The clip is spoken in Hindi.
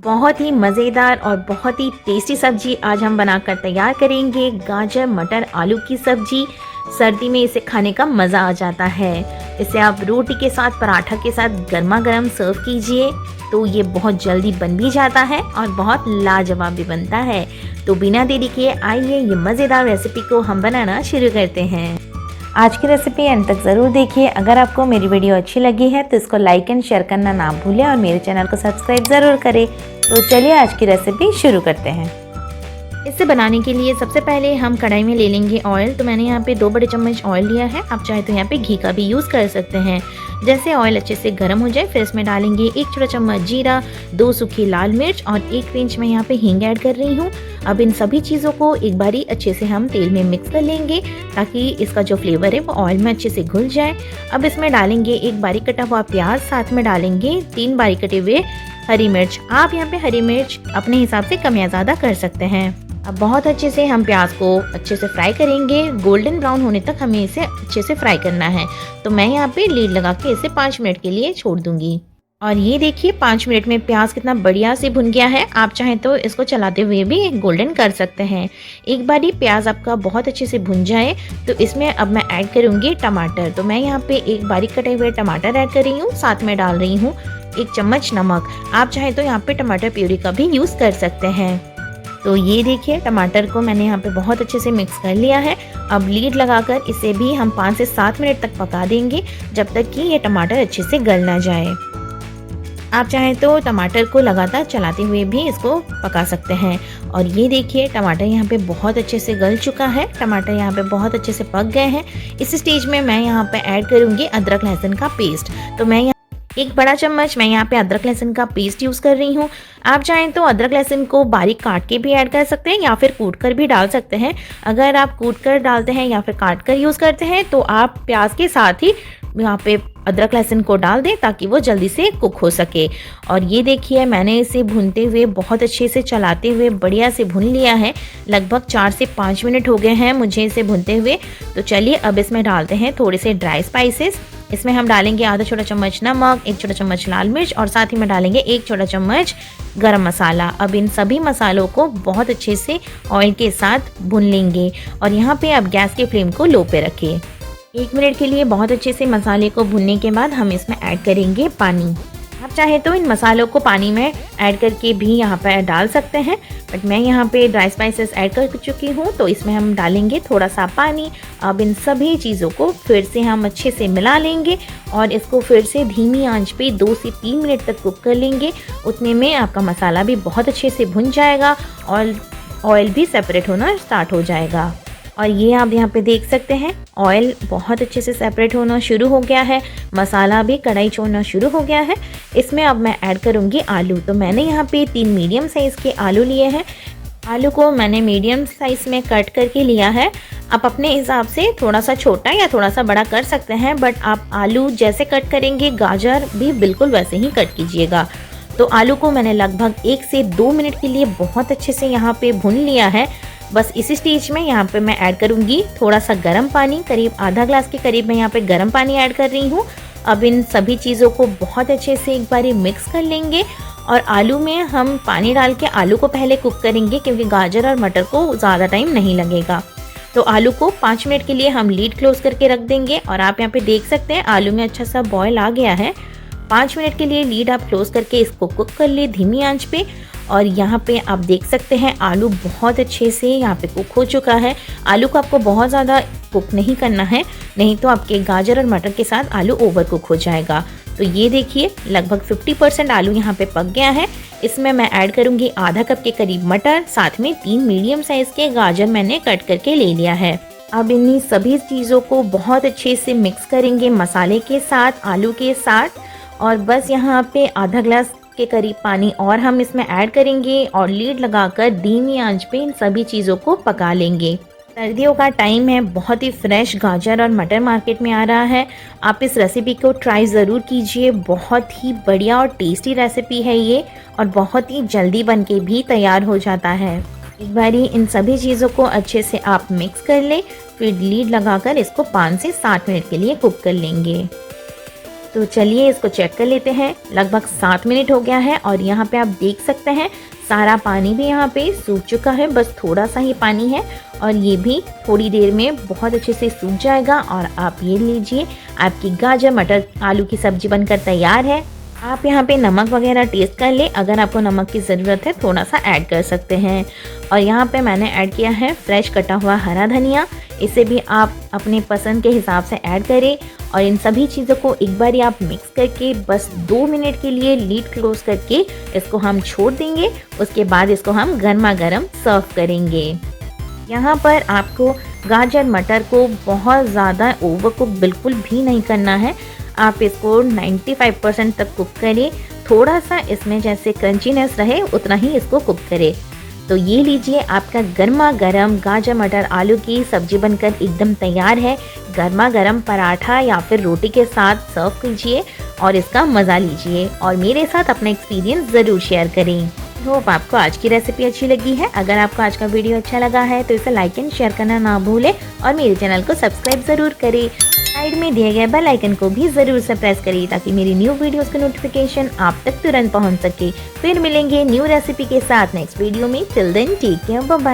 बहुत ही मज़ेदार और बहुत ही टेस्टी सब्जी आज हम बनाकर तैयार करेंगे। गाजर मटर आलू की सब्जी। सर्दी में इसे खाने का मज़ा आ जाता है। इसे आप रोटी के साथ पराठा के साथ गर्मा गर्म सर्व कीजिए तो ये बहुत जल्दी बन भी जाता है और बहुत लाजवाब भी बनता है। तो बिना देरी किए आइए ये मज़ेदार रेसिपी को हम बनाना शुरू करते हैं। आज की रेसिपी एंड तक ज़रूर देखिए। अगर आपको मेरी वीडियो अच्छी लगी है तो इसको लाइक एंड शेयर करना ना भूलें और मेरे चैनल को सब्सक्राइब ज़रूर करें। तो चलिए आज की रेसिपी शुरू करते हैं। इसे बनाने के लिए सबसे पहले हम कढ़ाई में ले लेंगे ऑयल। तो मैंने यहाँ पे 2 बड़े चम्मच ऑयल लिया है। आप चाहे तो यहाँ पे घी का भी यूज़ कर सकते हैं। जैसे ऑयल अच्छे से गर्म हो जाए फिर इसमें डालेंगे 1 छोटा चम्मच जीरा, 2 सूखी लाल मिर्च और 1 पिंच मैं यहाँ पे हींग ऐड कर रही हूँ। अब इन सभी चीज़ों को एक बारी अच्छे से हम तेल में मिक्स कर लेंगे ताकि इसका जो फ्लेवर है वो ऑयल में अच्छे से घुल जाए। अब इसमें डालेंगे 1 बारीक कटा हुआ प्याज, साथ में डालेंगे 3 बारीक कटे हुए हरी मिर्च। आप यहाँ पे हरी मिर्च अपने हिसाब से कम या ज़्यादा कर सकते हैं। अब बहुत अच्छे से हम प्याज को अच्छे से फ्राई करेंगे। गोल्डन ब्राउन होने तक हमें इसे अच्छे से फ्राई करना है। तो मैं यहाँ पे लीड लगा के इसे 5 मिनट के लिए छोड़ दूंगी। और ये देखिए 5 मिनट में प्याज कितना बढ़िया से भुन गया है। आप चाहें तो इसको चलाते हुए भी गोल्डन कर सकते हैं। एक बार ये प्याज आपका बहुत अच्छे से भुन जाए तो इसमें अब मैं ऐड करूँगी टमाटर। तो मैं यहाँ पे 1 बारीक कटे हुए टमाटर ऐड कर रही हूँ। साथ में डाल रही हूँ 1 चम्मच नमक। आप चाहें तो यहाँ पे टमाटर प्यूरी का भी यूज़ कर सकते हैं। तो ये देखिए टमाटर को मैंने यहाँ पे बहुत अच्छे से मिक्स कर लिया है। अब लीड लगाकर इसे भी हम 5 से 7 मिनट तक पका देंगे जब तक कि ये टमाटर अच्छे से गल ना जाए। आप चाहें तो टमाटर को लगातार चलाते हुए भी इसको पका सकते हैं। और ये देखिए टमाटर यहाँ पे बहुत अच्छे से गल चुका है। टमाटर यहाँ पे बहुत अच्छे से पक गए हैं। इस स्टेज में मैं यहाँ पे ऐड करूँगी अदरक लहसुन का पेस्ट। तो मैं 1 बड़ा चम्मच मैं यहाँ पे अदरक लहसुन का पेस्ट यूज़ कर रही हूँ। आप चाहें तो अदरक लहसुन को बारीक काट के भी ऐड कर सकते हैं या फिर कूट कर भी डाल सकते हैं। अगर आप कूट कर डालते हैं या फिर काट कर यूज़ करते हैं तो आप प्याज के साथ ही यहाँ पे अदरक लहसुन को डाल दें ताकि वो जल्दी से कुक हो सके। और ये देखिए मैंने इसे भूनते हुए बहुत अच्छे से चलाते हुए बढ़िया से भून लिया है। लगभग 4 से 5 मिनट हो गए हैं मुझे इसे भूनते हुए। तो चलिए अब इसमें डालते हैं थोड़े से ड्राई स्पाइसेस। इसमें हम डालेंगे आधा छोटा चम्मच नमक, 1 छोटा चम्मच लाल मिर्च और साथ ही में डालेंगे 1 छोटा चम्मच गरम मसाला। अब इन सभी मसालों को बहुत अच्छे से ऑयल के साथ भून लेंगे और यहाँ पे अब गैस के फ्लेम को लो पे रखें। 1 मिनट के लिए बहुत अच्छे से मसाले को भूनने के बाद हम इसमें ऐड करेंगे पानी। आप चाहे तो इन मसालों को पानी में ऐड करके भी यहाँ पर डाल सकते हैं, बट मैं यहाँ पे ड्राई स्पाइसेस ऐड कर चुकी हूँ तो इसमें हम डालेंगे थोड़ा सा पानी। अब इन सभी चीज़ों को फिर से हम अच्छे से मिला लेंगे और इसको फिर से धीमी आंच पे 2 से 3 मिनट तक कुक कर लेंगे। उतने में आपका मसाला भी बहुत अच्छे से भुन जाएगा और ऑयल भी सेपरेट होना स्टार्ट हो जाएगा। और ये आप यहाँ पे देख सकते हैं ऑयल बहुत अच्छे से सेपरेट होना शुरू हो गया है। मसाला भी कढ़ाई छोड़ना शुरू हो गया है। इसमें अब मैं ऐड करूँगी आलू। तो मैंने यहाँ पे 3 मीडियम साइज़ के आलू लिए हैं। आलू को मैंने मीडियम साइज़ में कट करके लिया है। आप अपने हिसाब से थोड़ा सा छोटा या थोड़ा सा बड़ा कर सकते हैं, बट आप आलू जैसे कट करेंगे गाजर भी बिल्कुल वैसे ही कट कीजिएगा। तो आलू को मैंने लगभग 1 से 2 मिनट के लिए बहुत अच्छे से यहाँ पे भून लिया है। बस इसी स्टेज में यहाँ पे मैं ऐड करूँगी थोड़ा सा गर्म पानी। करीब आधा ग्लास के करीब मैं यहाँ पे गर्म पानी ऐड कर रही हूँ। अब इन सभी चीज़ों को बहुत अच्छे से एक बारी मिक्स कर लेंगे और आलू में हम पानी डाल के आलू को पहले कुक करेंगे क्योंकि गाजर और मटर को ज़्यादा टाइम नहीं लगेगा। तो आलू को 5 मिनट के लिए हम लीड क्लोज करके रख देंगे और आप यहाँ पे देख सकते हैं आलू में अच्छा सा बॉयल आ गया है। 5 मिनट के लिए लीड आप क्लोज करके इसको कुक कर ले धीमी आंच पे। और यहाँ पे आप देख सकते हैं आलू बहुत अच्छे से यहाँ पे कुक हो चुका है। आलू को आपको बहुत ज़्यादा कुक नहीं करना है, नहीं तो आपके गाजर और मटर के साथ आलू ओवर कुक हो जाएगा। तो ये देखिए लगभग 50% आलू यहाँ पे पक गया है। इसमें मैं ऐड करूँगी आधा कप के करीब मटर, साथ में 3 मीडियम साइज़ के गाजर मैंने कट करके ले लिया है। अब इन्हीं सभी चीज़ों को बहुत अच्छे से मिक्स करेंगे मसाले के साथ, आलू के साथ। और बस यहाँ पे आधा ग्लास के करीब पानी और हम इसमें ऐड करेंगे और लीड लगाकर धीमी आंच पे इन सभी चीज़ों को पका लेंगे। सर्दियों का टाइम है, बहुत ही फ्रेश गाजर और मटर मार्केट में आ रहा है। आप इस रेसिपी को ट्राई ज़रूर कीजिए। बहुत ही बढ़िया और टेस्टी रेसिपी है ये और बहुत ही जल्दी बन के भी तैयार हो जाता है। एक बारी इन सभी चीज़ों को अच्छे से आप मिक्स कर लें, फिर लीड लगाकर इसको 5 से 7 मिनट के लिए कुक कर लेंगे। तो चलिए इसको चेक कर लेते हैं। लगभग 7 मिनट हो गया है और यहाँ पे आप देख सकते हैं सारा पानी भी यहाँ पे सूख चुका है, बस थोड़ा सा ही पानी है और ये भी थोड़ी देर में बहुत अच्छे से सूख जाएगा। और आप ये लीजिए, आपकी गाजर मटर आलू की सब्जी बनकर तैयार है। आप यहाँ पे नमक वगैरह टेस्ट कर ले, अगर आपको नमक की ज़रूरत है थोड़ा सा ऐड कर सकते हैं। और यहाँ पे मैंने ऐड किया है फ्रेश कटा हुआ हरा धनिया, इसे भी आप अपने पसंद के हिसाब से ऐड करें। और इन सभी चीज़ों को एक बार आप मिक्स करके बस 2 मिनट के लिए लीड क्लोज करके इसको हम छोड़ देंगे। उसके बाद इसको हम गर्मा गर्म सर्व करेंगे। यहाँ पर आपको गाजर मटर को बहुत ज़्यादा ओवर कुक बिल्कुल भी नहीं करना है। आप इसको 95% तक कुक करें, थोड़ा सा इसमें जैसे क्रंचीनेस रहे उतना ही इसको कुक करें। तो ये लीजिए, आपका गर्मा गर्म गाजर मटर आलू की सब्जी बनकर एकदम तैयार है। गर्मा गर्म पराठा या फिर रोटी के साथ सर्व कीजिए और इसका मज़ा लीजिए और मेरे साथ अपना एक्सपीरियंस ज़रूर शेयर करें। होप आपको आज की रेसिपी अच्छी लगी है। अगर आपको आज का वीडियो अच्छा लगा है तो इसे लाइक एंड शेयर करना ना भूलें और मेरे चैनल को सब्सक्राइब ज़रूर करें। साइड में दिए गए बेल आइकन को भी ज़रूर से प्रेस करिए ताकि मेरी न्यू वीडियोस का नोटिफिकेशन आप तक तुरंत पहुंच सके। फिर मिलेंगे न्यू रेसिपी के साथ नेक्स्ट वीडियो में। Till then take care, bye bye.